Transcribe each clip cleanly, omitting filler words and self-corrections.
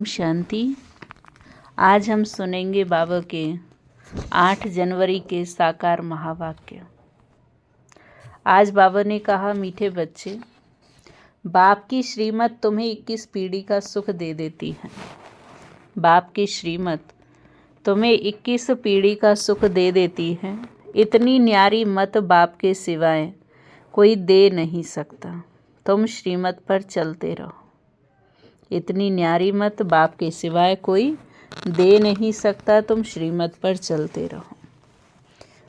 शांति। आज हम सुनेंगे बाबा के 8 जनवरी के साकार महावाक्य। आज बाबा ने कहा, मीठे बच्चे, बाप की श्रीमत तुम्हें 21 पीढ़ी का सुख दे देती है। बाप की श्रीमत तुम्हें 21 पीढ़ी का सुख दे देती है। इतनी न्यारी मत बाप के सिवाय कोई दे नहीं सकता। तुम श्रीमत पर चलते रहो। इतनी न्यारी मत बाप के सिवाय कोई दे नहीं सकता। तुम श्रीमत पर चलते रहो।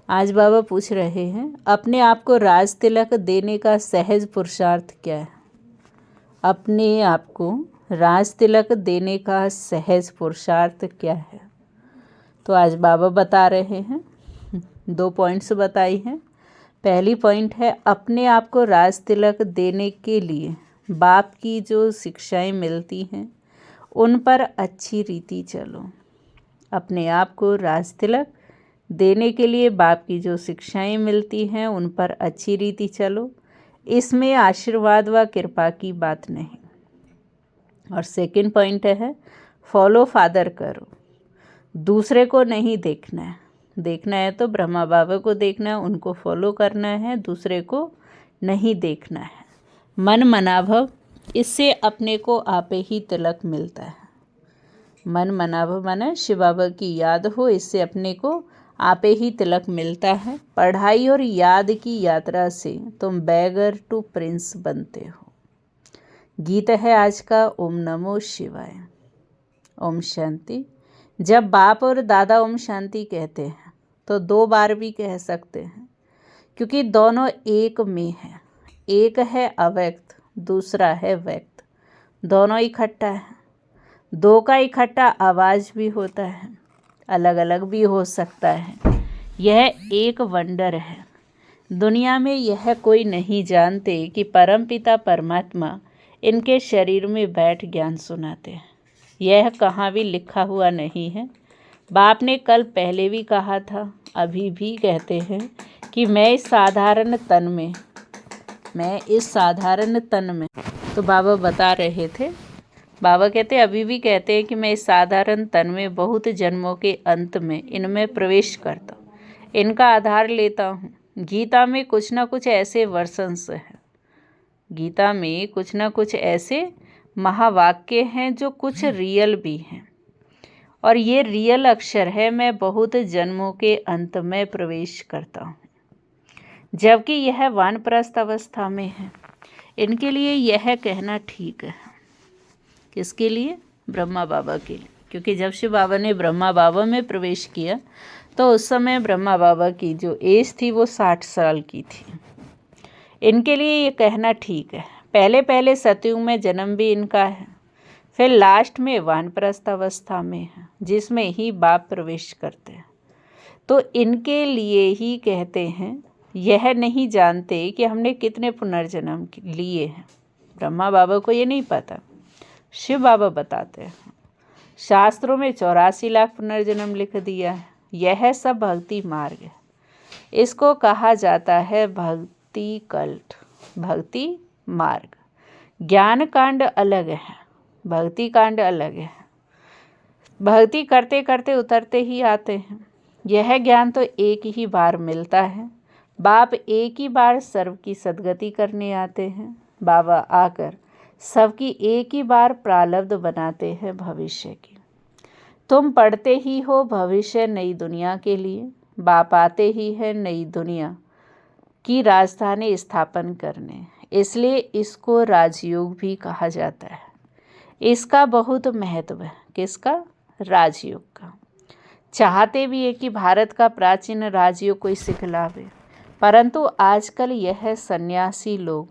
आज बाबा पूछ रहे हैं, अपने आप को राज तिलक देने का सहज पुरुषार्थ क्या है? अपने आप को राज तिलक देने का सहज पुरुषार्थ क्या है? तो आज बाबा बता रहे हैं, 2 पॉइंट्स बताई हैं। पहली पॉइंट है, अपने आप को राज तिलक देने के लिए बाप की जो शिक्षाएं मिलती हैं उन पर अच्छी रीति चलो। अपने आप को राज तिलक देने के लिए बाप की जो शिक्षाएं मिलती हैं उन पर अच्छी रीति चलो। इसमें आशीर्वाद व कृपा की बात नहीं। और सेकंड पॉइंट है, फॉलो फादर करो। दूसरे को नहीं देखना है। देखना है तो ब्रह्मा बाबा को देखना है, उनको फॉलो करना है, दूसरे को नहीं देखना है। मन मनाभव, इससे अपने को आपे ही तिलक मिलता है। मन मनाभव माने शिव बाबा की याद हो, इससे अपने को आपे ही तिलक मिलता है। पढ़ाई और याद की यात्रा से तुम बैगर टू प्रिंस बनते हो। गीत है आज का, ओम नमो शिवाय। ओम शांति। जब बाप और दादा ओम शांति कहते हैं तो 2 बार भी कह सकते हैं, क्योंकि दोनों एक में है। एक है अव्यक्त, दूसरा है व्यक्त। दोनों इकट्ठा है। 2 का इकट्ठा आवाज़ भी होता है, अलग अलग भी हो सकता है। यह एक वंडर है। दुनिया में यह कोई नहीं जानते कि परमपिता परमात्मा इनके शरीर में बैठ ज्ञान सुनाते हैं। यह कहाँ भी लिखा हुआ नहीं है। बाप ने कल पहले भी कहा था, अभी भी कहते हैं कि मैं इस साधारण तन में तो बाबा बता रहे थे, बाबा कहते अभी भी कहते हैं कि मैं इस साधारण तन में बहुत जन्मों के अंत में इनमें प्रवेश करता हूँ, इनका आधार लेता हूँ। गीता में कुछ ना कुछ ऐसे वर्सन्स हैं, गीता में कुछ ना कुछ ऐसे महावाक्य हैं जो कुछ रियल भी हैं। और ये रियल अक्षर है, मैं बहुत जन्मों के अंत में प्रवेश करता हूँ। जबकि यह वानप्रस्थ अवस्था में है। इनके लिए यह कहना ठीक है। किसके लिए? ब्रह्मा बाबा के लिए। क्योंकि जब शिव बाबा ने ब्रह्मा बाबा में प्रवेश किया तो उस समय ब्रह्मा बाबा की जो एज थी वो 60 साल की थी। इनके लिए ये कहना ठीक है। पहले पहले सतयुग में जन्म भी इनका है, फिर लास्ट में वानप्रस्थ अवस्था में है, जिसमें ही बाप प्रवेश करते हैं। तो इनके लिए ही कहते हैं, यह नहीं जानते कि हमने कितने पुनर्जन्म लिए हैं। ब्रह्मा बाबा को ये नहीं पता, शिव बाबा बताते हैं। शास्त्रों में 84 लाख पुनर्जन्म लिख दिया है। यह सब भक्ति मार्ग है। इसको कहा जाता है भक्ति कल्ट, भक्ति मार्ग। ज्ञान कांड अलग है, भक्ति कांड अलग है। भक्ति करते करते उतरते ही आते हैं। यह ज्ञान तो एक ही बार मिलता है। बाप एक ही बार सर्व की सद्गति करने आते हैं। बाबा आकर सबकी एक ही बार प्रारब्ध बनाते हैं भविष्य की। तुम पढ़ते ही हो भविष्य नई दुनिया के लिए। बाप आते ही है नई दुनिया की राजधानी स्थापन करने, इसलिए इसको राजयोग भी कहा जाता है। इसका बहुत महत्व है। किसका? राजयोग का। चाहते भी है कि भारत का प्राचीन राजयोग कोई सिखलावे, परंतु आजकल यह सन्यासी लोग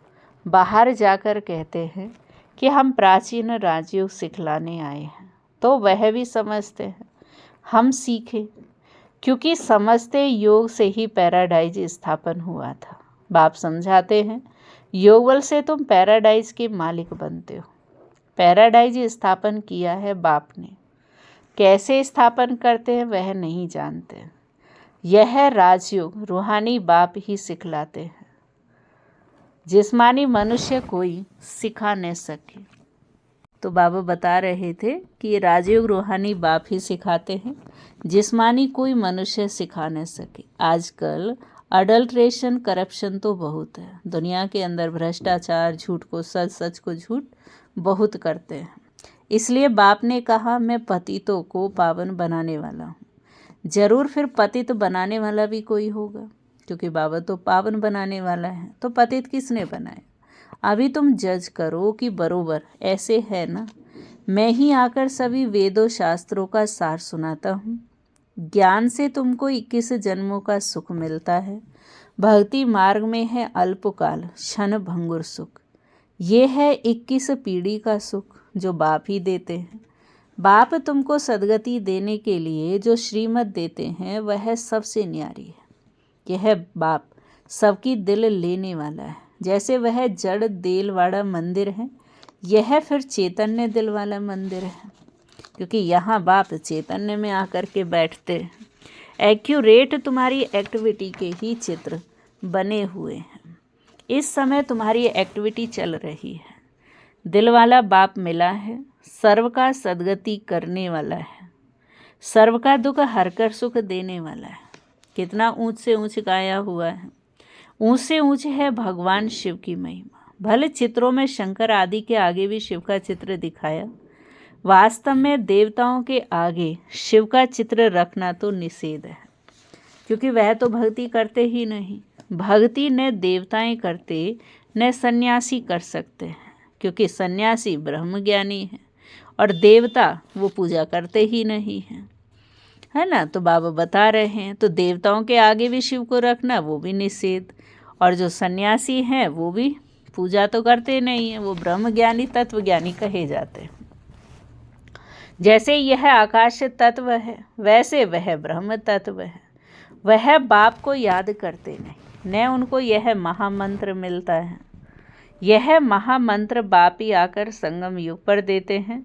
बाहर जाकर कहते हैं कि हम प्राचीन राजयोग सिखलाने आए हैं। तो वह भी समझते हैं हम सीखें, क्योंकि समझते योग से ही पैराडाइज स्थापन हुआ था। बाप समझाते हैं, योग बल से तुम पैराडाइज के मालिक बनते हो। पैराडाइज स्थापन किया है बाप ने। कैसे स्थापन करते हैं वह नहीं जानते। यह राजयोग रूहानी बाप ही सिखलाते हैं, जिस्मानी मनुष्य कोई सिखा न सके। तो बाबा बता रहे थे कि ये राजयोग रूहानी बाप ही सिखाते हैं, जिस्मानी कोई मनुष्य सिखा न सके। आजकल अडल्ट्रेशन, करप्शन तो बहुत है दुनिया के अंदर, भ्रष्टाचार, झूठ को सच, सच को झूठ बहुत करते हैं। इसलिए बाप ने कहा मैं पतितों को पावन बनाने वाला हूँ। जरूर फिर पतित बनाने वाला भी कोई होगा, क्योंकि बाबा तो पावन बनाने वाला है, तो पतित किसने बनाया? अभी तुम जज करो कि बरोबर ऐसे है ना। मैं ही आकर सभी वेदों शास्त्रों का सार सुनाता हूँ। ज्ञान से तुमको 21 जन्मों का सुख मिलता है। भक्ति मार्ग में है अल्पकाल क्षण भंगुर सुख। ये है 21 पीढ़ी का सुख जो बाप ही देते हैं। बाप तुमको सदगति देने के लिए जो श्रीमत देते हैं वह सबसे न्यारी है। यह बाप सबकी दिल लेने वाला है। जैसे वह जड़ दिल वाला मंदिर है, यह फिर चैतन्य दिल वाला मंदिर है, क्योंकि यहाँ बाप चैतन्य में आकर के बैठते हैं। एक्यूरेट तुम्हारी एक्टिविटी के ही चित्र बने हुए हैं। इस समय तुम्हारी एक्टिविटी चल रही है। दिल वाला बाप मिला है, सर्व का सदगति करने वाला है, सर्व का दुख हरकर सुख देने वाला है। कितना ऊंच से ऊंच गाया हुआ है। ऊंच से ऊंच है भगवान शिव की महिमा। भले चित्रों में शंकर आदि के आगे भी शिव का चित्र दिखाया, वास्तव में देवताओं के आगे शिव का चित्र रखना तो निषेध है, क्योंकि वह तो भक्ति करते ही नहीं। भक्ति न देवताएं करते न सन्यासी कर सकते हैं, क्योंकि सन्यासी ब्रह्मज्ञानी है और देवता वो पूजा करते ही नहीं हैं, है ना। तो बाबा बता रहे हैं, तो देवताओं के आगे भी शिव को रखना वो भी निषेध, और जो सन्यासी हैं वो भी पूजा तो करते नहीं हैं, वो ब्रह्मज्ञानी तत्वज्ञानी कहे जाते हैं। जैसे यह आकाश तत्व है, वैसे वह ब्रह्म तत्व है। वह बाप को याद करते नहीं, न उनको यह महामंत्र मिलता है। यह महामंत्र बाप ही आकर संगम युग पर देते हैं।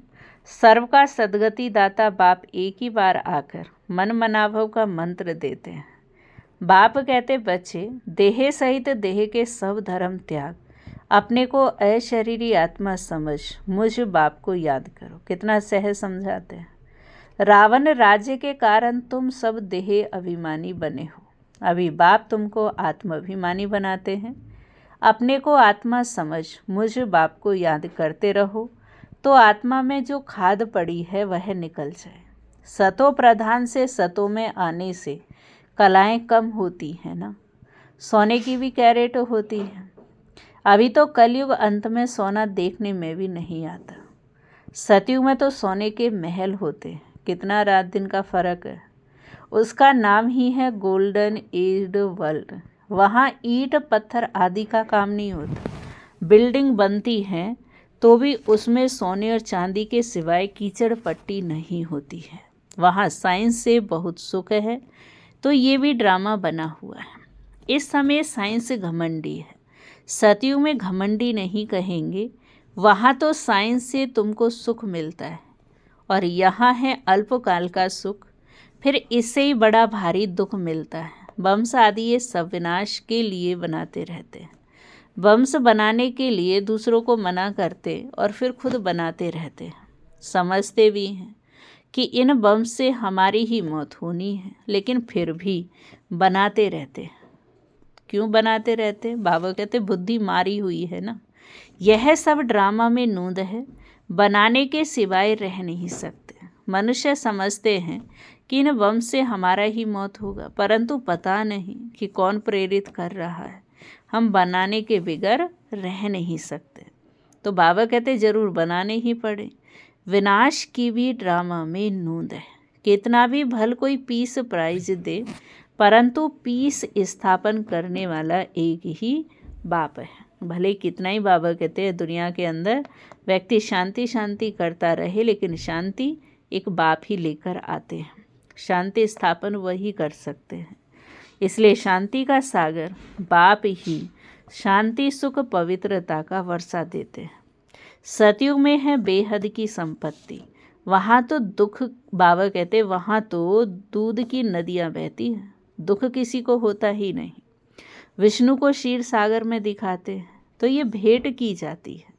सर्व का सदगति दाता बाप एक ही बार आकर मन मनाभव का मंत्र देते हैं। बाप कहते, बच्चे देह सहित देह के सब धर्म त्याग, अपने को अशरीरी आत्मा समझ मुझ बाप को याद करो। कितना सहज समझाते हैं। रावण राज्य के कारण तुम सब देह अभिमानी बने हो, अभी बाप तुमको आत्माभिमानी बनाते हैं। अपने को आत्मा समझ मुझ बाप को याद करते रहो, तो आत्मा में जो खाद पड़ी है वह निकल जाए। सतो प्रधान से सतों में आने से कलाएं कम होती हैं ना, सोने की भी कैरेट होती है। अभी तो कलयुग अंत में सोना देखने में भी नहीं आता। सतयुग में तो सोने के महल होते, कितना रात दिन का फर्क है। उसका नाम ही है गोल्डन एज्ड वर्ल्ड। वहाँ ईंट पत्थर आदि का काम नहीं होता। बिल्डिंग बनती है तो भी उसमें सोने और चांदी के सिवाय कीचड़ पट्टी नहीं होती है। वहाँ साइंस से बहुत सुख है, तो ये भी ड्रामा बना हुआ है। इस समय साइंस घमंडी है, सतयुग में घमंडी नहीं कहेंगे। वहाँ तो साइंस से तुमको सुख मिलता है, और यहाँ है अल्पकाल का सुख, फिर इससे ही बड़ा भारी दुख मिलता है। वंश आदि ये सब विनाश के लिए बनाते रहते हैं। वंश बनाने के लिए दूसरों को मना करते और फिर खुद बनाते रहते हैं। समझते भी हैं कि इन वंश से हमारी ही मौत होनी है, लेकिन फिर भी बनाते रहते हैं। क्यों बनाते रहते हैं? बाबा कहते बुद्धि मारी हुई है ना। यह सब ड्रामा में नूंद है, बनाने के सिवाय रह नहीं सकते। मनुष्य समझते हैं कि इन वंश से हमारा ही मौत होगा, परंतु पता नहीं कि कौन प्रेरित कर रहा है। हम बनाने के बिगर रह नहीं सकते। तो बाबा कहते जरूर बनाने ही पड़े। विनाश की भी ड्रामा में नूंद है। कितना भी भल कोई पीस प्राइज दे, परंतु पीस स्थापन करने वाला एक ही बाप है। भले कितना ही बाबा कहते हैं दुनिया के अंदर व्यक्ति शांति शांति करता रहे, लेकिन शांति एक बाप ही लेकर आते हैं। शांति स्थापन वही कर सकते हैं। इसलिए शांति का सागर बाप ही शांति सुख पवित्रता का वर्षा देते हैं। सतयुग में है बेहद की संपत्ति, वहाँ तो दुख, बाबा कहते वहाँ तो दूध की नदियाँ बहती हैं, दुख किसी को होता ही नहीं। विष्णु को क्षीर सागर में दिखाते हैं तो ये भेंट की जाती है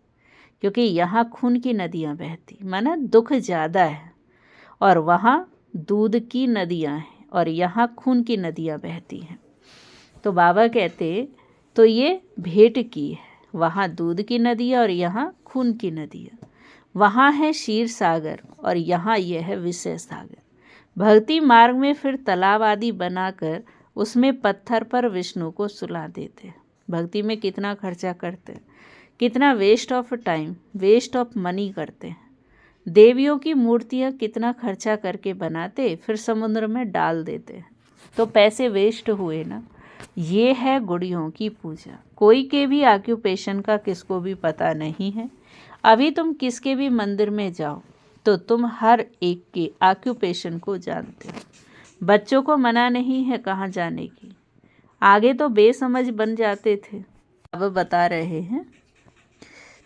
क्योंकि यहाँ खून की नदियाँ बहती, माना दुख ज़्यादा है, और वहाँ दूध की नदियाँ हैं और यहाँ खून की नदियाँ बहती हैं। तो बाबा कहते तो ये भेंट की है, वहाँ दूध की नदियाँ और यहाँ खून की नदियाँ। वहाँ है क्षीर सागर और यहाँ यह है विषय सागर। भक्ति मार्ग में फिर तालाब आदि बनाकर उसमें पत्थर पर विष्णु को सुला देते हैं। भक्ति में कितना खर्चा करते हैं, कितना waste of time, waste of money करते हैं। देवियों की मूर्तियाँ कितना खर्चा करके बनाते, फिर समुद्र में डाल देते हैं, तो पैसे वेस्ट हुए ना। ये है गुड़ियों की पूजा। कोई के भी ऑक्यूपेशन का किसको भी पता नहीं है। अभी तुम किसके भी मंदिर में जाओ तो तुम हर एक के ऑक्यूपेशन को जानते हो। बच्चों को मना नहीं है कहाँ जाने की, आगे तो बेसमझ बन जाते थे। बाबा बता रहे हैं,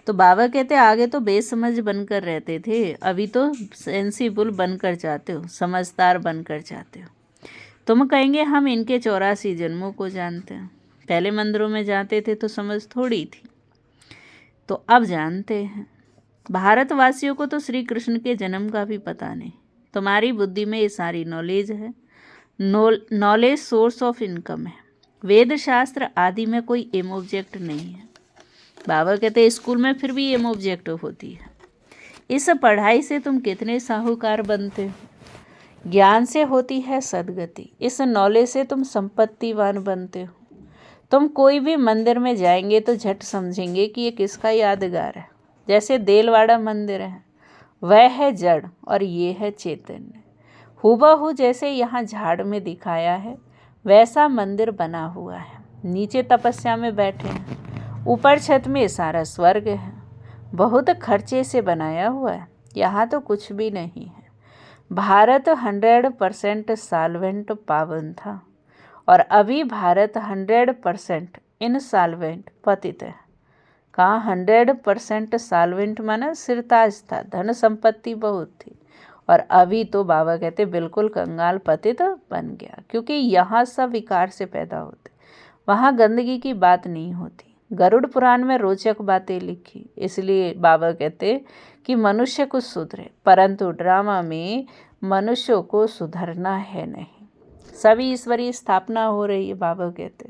तो बाबा कहते आगे तो बेसमझ बनकर रहते थे, अभी तो सेंसिबल बनकर जाते हो, समझदार बनकर जाते हो। तुम कहेंगे हम इनके 84 जन्मों को जानते हैं। पहले मंदिरों में जाते थे तो समझ थोड़ी थी, तो अब जानते हैं। भारतवासियों को तो श्री कृष्ण के जन्म का भी पता नहीं। तुम्हारी बुद्धि में ये सारी नॉलेज है। नॉलेज सोर्स ऑफ इनकम है। वेद शास्त्र आदि में कोई एम ऑब्जेक्ट नहीं है। बाबा कहते स्कूल में फिर भी एम ऑब्जेक्ट होती है। इस पढ़ाई से तुम कितने साहूकार बनते हो। ज्ञान से होती है सदगति, इस नॉलेज से तुम संपत्तिवान बनते हो। तुम कोई भी मंदिर में जाएंगे तो झट समझेंगे कि ये किसका यादगार है। जैसे देलवाड़ा मंदिर है, वह है जड़ और ये है चैतन्य। हूबहू जैसे यहाँ झाड़ में दिखाया है वैसा मंदिर बना हुआ है। नीचे तपस्या में बैठे हैं, ऊपर छत में सारा स्वर्ग है। बहुत खर्चे से बनाया हुआ है, यहाँ तो कुछ भी नहीं है। भारत 100% साल्वेंट पावन था और अभी भारत 100% इनसाल्वेंट पतित है। कहाँ 100% साल्वेंट माना सिरताज था, धन संपत्ति बहुत थी, और अभी तो बाबा कहते बिल्कुल कंगाल पतित बन गया। क्योंकि यहाँ सब विकार से पैदा होते, वहाँ गंदगी की बात नहीं होती। गरुड़ पुराण में रोचक बातें लिखी, इसलिए बाबा कहते कि मनुष्य कुछ सुधरे, परंतु ड्रामा में मनुष्यों को सुधरना है नहीं। सभी ईश्वरीय स्थापना हो रही है। बाबा कहते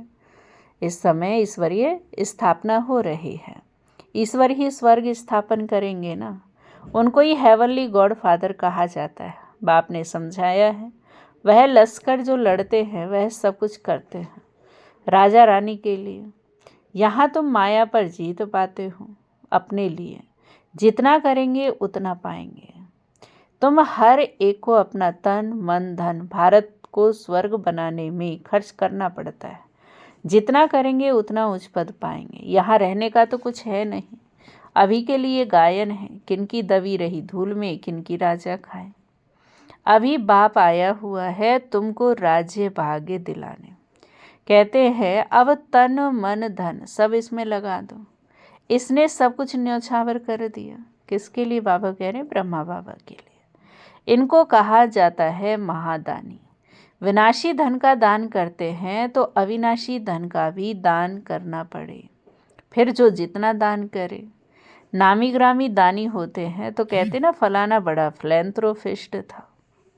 इस समय ईश्वरीय स्थापना हो रही है। ईश्वर ही स्वर्ग स्थापन करेंगे ना, उनको ही हेवनली गॉड फादर कहा जाता है। बाप ने समझाया है, वह लश्कर जो लड़ते हैं वह सब कुछ करते हैं राजा रानी के लिए। यहाँ तुम माया पर जीत पाते हो अपने लिए, जितना करेंगे उतना पाएंगे। तुम हर एक को अपना तन मन धन भारत को स्वर्ग बनाने में खर्च करना पड़ता है। जितना करेंगे उतना उच्च पद पाएंगे। यहाँ रहने का तो कुछ है नहीं। अभी के लिए गायन है, किनकी दबी रही धूल में किनकी राजा खाए। अभी बाप आया हुआ है तुमको राज्य भाग्य दिलाने। कहते हैं अब तन मन धन सब इसमें लगा दो। इसने सब कुछ न्यौछावर कर दिया। किसके लिए? बाबा कह रहे हैं ब्रह्मा बाबा के लिए। इनको कहा जाता है महादानी। विनाशी धन का दान करते हैं तो अविनाशी धन का भी दान करना पड़े। फिर जो जितना दान करे, नामी ग्रामी दानी होते हैं तो कहते ना फलाना बड़ा फिलैंथ्रोपिस्ट था,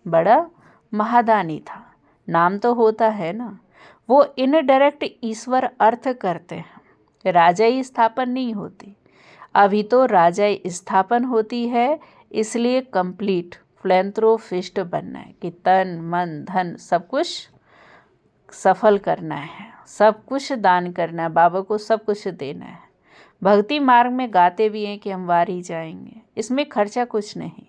बड़ा महादानी था, नाम तो होता है ना। वो इनडायरेक्ट ईश्वर अर्थ करते हैं, राजाई स्थापन नहीं होती। अभी तो राजाई स्थापन होती है, इसलिए कंप्लीट फिलैंथ्रोपिस्ट बनना है कि तन मन धन सब कुछ सफल करना है, सब कुछ दान करना है, बाबा को सब कुछ देना है। भक्ति मार्ग में गाते भी हैं कि हम वारी जाएंगे, इसमें खर्चा कुछ नहीं।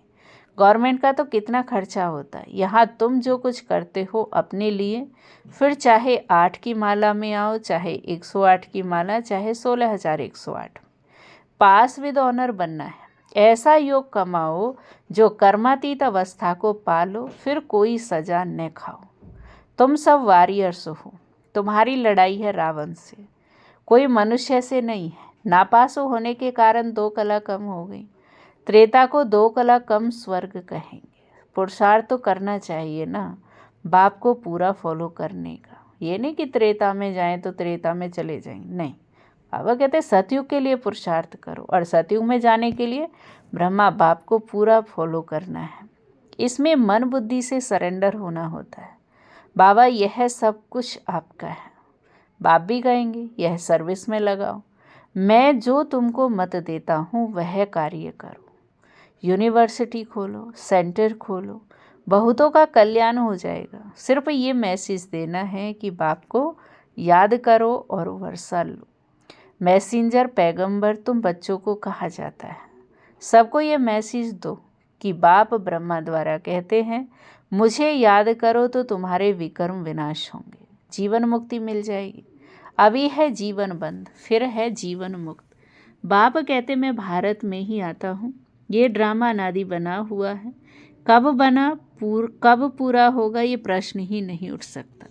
गवर्नमेंट का तो कितना खर्चा होता है। यहाँ तुम जो कुछ करते हो अपने लिए, फिर चाहे 8 की माला में आओ, चाहे 108 की माला, चाहे 16,108, पास विद ऑनर बनना है। ऐसा योग कमाओ जो कर्मातीत अवस्था को पालो, फिर कोई सजा न खाओ। तुम सब वॉरियर्स हो, तुम्हारी लड़ाई है रावण से, कोई मनुष्य से नहीं है। नापास होने के कारण 2 कला कम हो गई। त्रेता को 2 कला कम स्वर्ग कहेंगे। पुरुषार्थ तो करना चाहिए ना, बाप को पूरा फॉलो करने का। ये नहीं कि त्रेता में जाएं तो त्रेता में चले जाएं, नहीं। बाबा कहते सतयुग के लिए पुरुषार्थ करो, और सतयुग में जाने के लिए ब्रह्मा बाप को पूरा फॉलो करना है। इसमें मन बुद्धि से सरेंडर होना होता है। बाबा यह सब कुछ आपका है। बाप भी कहेंगे यह सर्विस में लगाओ, मैं जो तुमको मत देता हूँ वह कार्य करो। यूनिवर्सिटी खोलो, सेंटर खोलो, बहुतों का कल्याण हो जाएगा। सिर्फ ये मैसेज देना है कि बाप को याद करो और वर्षा लो। मैसेंजर पैगंबर तुम बच्चों को कहा जाता है। सबको ये मैसेज दो कि बाप ब्रह्मा द्वारा कहते हैं मुझे याद करो तो तुम्हारे विकर्म विनाश होंगे, जीवन मुक्ति मिल जाएगी। अभी है जीवन बंद, फिर है जीवन मुक्त। बाप कहते मैं भारत में ही आता हूँ। ये ड्रामा अनादि बना हुआ है, कब बना कब पूरा होगा ये प्रश्न ही नहीं उठ सकता।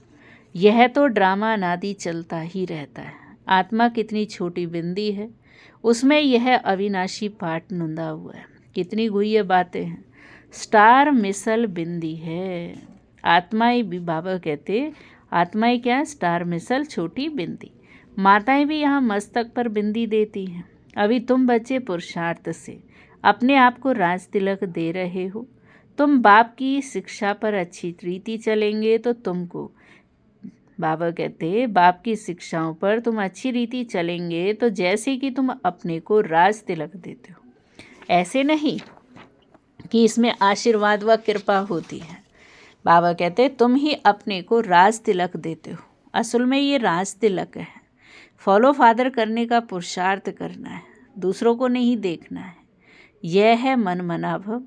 यह तो ड्रामा अनादि चलता ही रहता है। आत्मा कितनी छोटी बिंदी है, उसमें यह अविनाशी पाठ नुंदा हुआ है। कितनी गुह्य बातें हैं। स्टार मिसल बिंदी है। आत्माएं भी, बाबा कहते आत्माएं क्या, स्टार मिसल छोटी बिंदी। माताएं भी यहाँ मस्तक पर बिंदी देती हैं। अभी तुम बच्चे पुरुषार्थ से अपने आप को राज तिलक दे रहे हो। तुम बाप की शिक्षा पर अच्छी रीति चलेंगे तो तुमको, बाबा कहते बाप की शिक्षाओं पर तुम अच्छी रीति चलेंगे तो जैसे कि तुम अपने को राज तिलक देते हो, ऐसे नहीं कि इसमें आशीर्वाद व कृपा होती है। बाबा कहते तुम ही अपने को राज तिलक देते हो। असल में ये राज तिलक है। फॉलो फादर करने का पुरुषार्थ करना है, दूसरों को नहीं देखना है। यह है मन मनाभव,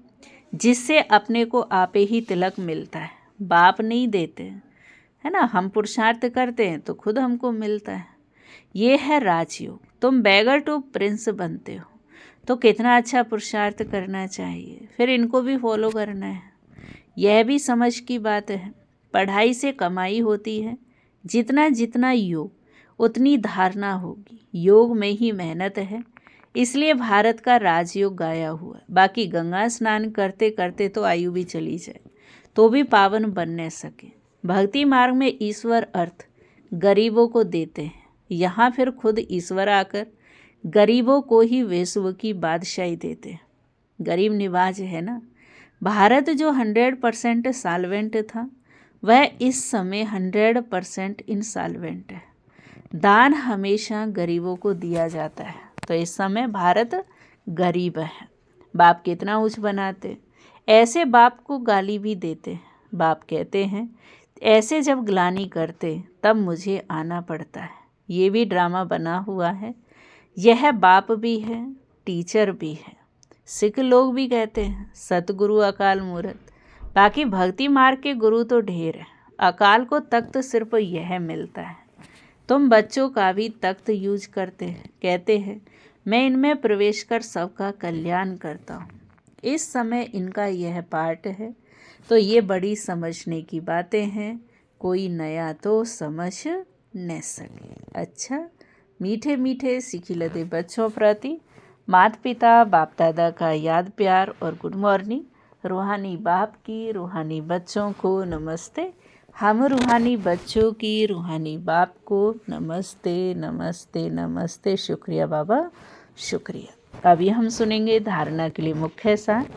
जिससे अपने को आपे ही तिलक मिलता है। बाप नहीं देते, है ना, हम पुरुषार्थ करते हैं तो खुद हमको मिलता है। ये है राजयोग। तुम बैगर टू प्रिंस बनते हो तो कितना अच्छा पुरुषार्थ करना चाहिए, फिर इनको भी फॉलो करना है। यह भी समझ की बात है। पढ़ाई से कमाई होती है, जितना जितना योग उतनी धारणा होगी। योग में ही मेहनत है, इसलिए भारत का राजयोग गाया हुआ है। बाकी गंगा स्नान करते करते तो आयु भी चली जाए तो भी पावन बन न सके। भक्ति मार्ग में ईश्वर अर्थ गरीबों को देते हैं। यहाँ फिर खुद ईश्वर आकर गरीबों को ही विश्व की बादशाही देते हैं। गरीब निवाज है ना। भारत जो 100% सॉल्वेंट था, वह इस समय 100% इनसॉल्वेंट है। दान हमेशा गरीबों को दिया जाता है, तो इस समय भारत गरीब है। बाप कितना ऊंच बनाते, ऐसे बाप को गाली भी देते। बाप कहते हैं ऐसे जब ग्लानि करते तब मुझे आना पड़ता है। ये भी ड्रामा बना हुआ है। यह बाप भी है, टीचर भी है। सिख लोग भी कहते हैं सतगुरु अकाल मूरत। बाकी भक्ति मार्ग के गुरु तो ढेर है। अकाल को तख्त सिर्फ यह मिलता है। तुम बच्चों का भी तख्त यूज करते हैं, कहते हैं मैं इनमें प्रवेश कर सबका कल्याण करता हूँ। इस समय इनका यह पार्ट है, तो ये बड़ी समझने की बातें हैं। कोई नया तो समझ न सके। अच्छा, मीठे मीठे सिखिलते बच्चों प्रति माता पिता बाप दादा का याद प्यार और गुड मॉर्निंग। रूहानी बाप की रूहानी बच्चों को नमस्ते। हम रूहानी बच्चों की रूहानी बाप को नमस्ते नमस्ते नमस्ते। शुक्रिया बाबा, शुक्रिया। अभी हम सुनेंगे धारणा के लिए मुख्य सार।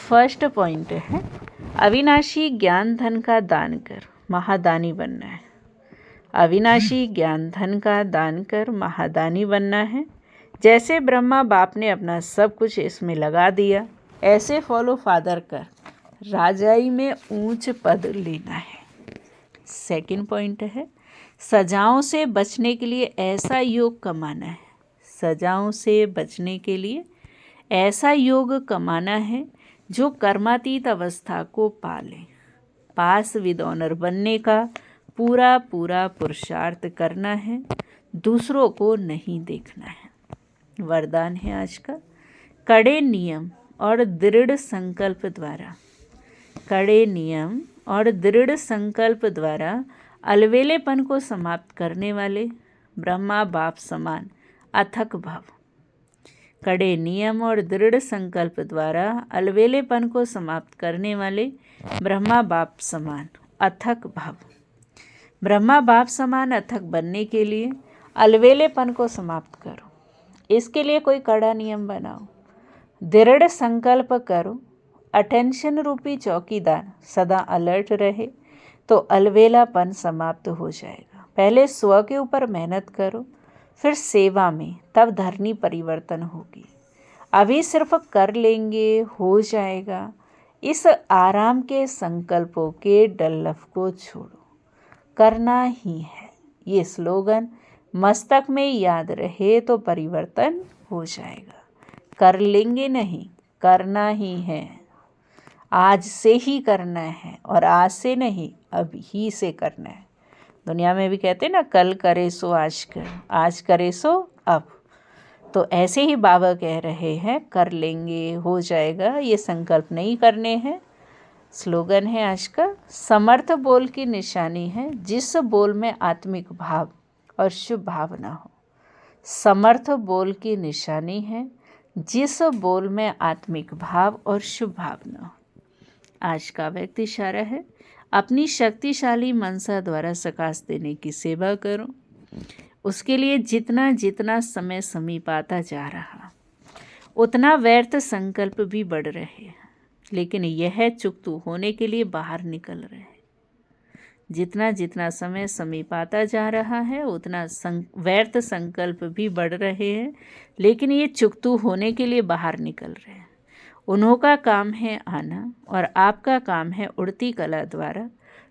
फर्स्ट पॉइंट है अविनाशी ज्ञान धन का दान कर महादानी बनना है। अविनाशी ज्ञान धन का दान कर महादानी बनना है। जैसे ब्रह्मा बाप ने अपना सब कुछ इसमें लगा दिया, ऐसे फॉलो फादर कर राजाई में ऊंच पद लेना है। सेकंड पॉइंट है सजाओं से बचने के लिए ऐसा योग कमाना है। सजाओं से बचने के लिए ऐसा योग कमाना है जो कर्मातीत अवस्था को पाले। पास विद ऑनर बनने का पूरा पूरा पुरुषार्थ करना है, दूसरों को नहीं देखना है। वरदान है आज का, कड़े नियम और दृढ़ संकल्प द्वारा, कड़े नियम और दृढ़ संकल्प द्वारा अलवेलेपन को समाप्त करने वाले ब्रह्मा बाप समान अथक भाव। कड़े नियम और दृढ़ संकल्प द्वारा अलवेलेपन को समाप्त करने वाले ब्रह्मा बाप समान अथक भाव। ब्रह्मा बाप समान अथक बनने के लिए अलवेलेपन को समाप्त करो। इसके लिए कोई कड़ा नियम बनाओ, दृढ़ संकल्प करो। अटेंशन रूपी चौकीदार सदा अलर्ट रहे तो अलवेलापन समाप्त हो जाएगा। पहले स्व के ऊपर मेहनत करो, फिर सेवा में, तब धरनी परिवर्तन होगी। अभी सिर्फ कर लेंगे हो जाएगा, इस आराम के संकल्पों के डल्लफ को छोड़ो, करना ही है। ये स्लोगन मस्तक में याद रहे तो परिवर्तन हो जाएगा। कर लेंगे नहीं, करना ही है। आज से ही करना है, और आज से नहीं, अभी ही से करना है। दुनिया में भी कहते हैं ना, कल करे सो आज कर, आज करे सो अब। तो ऐसे ही बाबा कह रहे हैं, कर लेंगे हो जाएगा, ये संकल्प नहीं करने हैं। स्लोगन है आज का, समर्थ बोल की निशानी है जिस बोल में आत्मिक भाव और शुभ भावना हो। समर्थ बोल की निशानी है जिस बोल में आत्मिक भाव और शुभ भावना हो। आज का व्यक्ति इशारा है, अपनी शक्तिशाली मनसा द्वारा सकाश देने की सेवा करो। उसके लिए जितना जितना समय समीप आता जा रहा, उतना व्यर्थ संकल्प भी बढ़ रहे हैं, लेकिन यह चुकतू होने के लिए बाहर निकल रहे हैं। जितना जितना समय समीप आता जा रहा है, उतना व्यर्थ संकल्प भी बढ़ रहे हैं, लेकिन ये चुकतू होने के लिए बाहर निकल रहे हैं। उन्हों का काम है आना, और आपका काम है उड़ती कला द्वारा,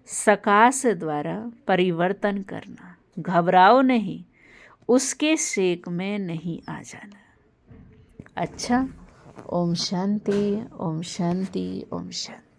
सकाश द्वारा परिवर्तन करना। घबराओ नहीं, उसके सेक में नहीं आ जाना। अच्छा, ओम शांति, ओम शांति, ओम शांति।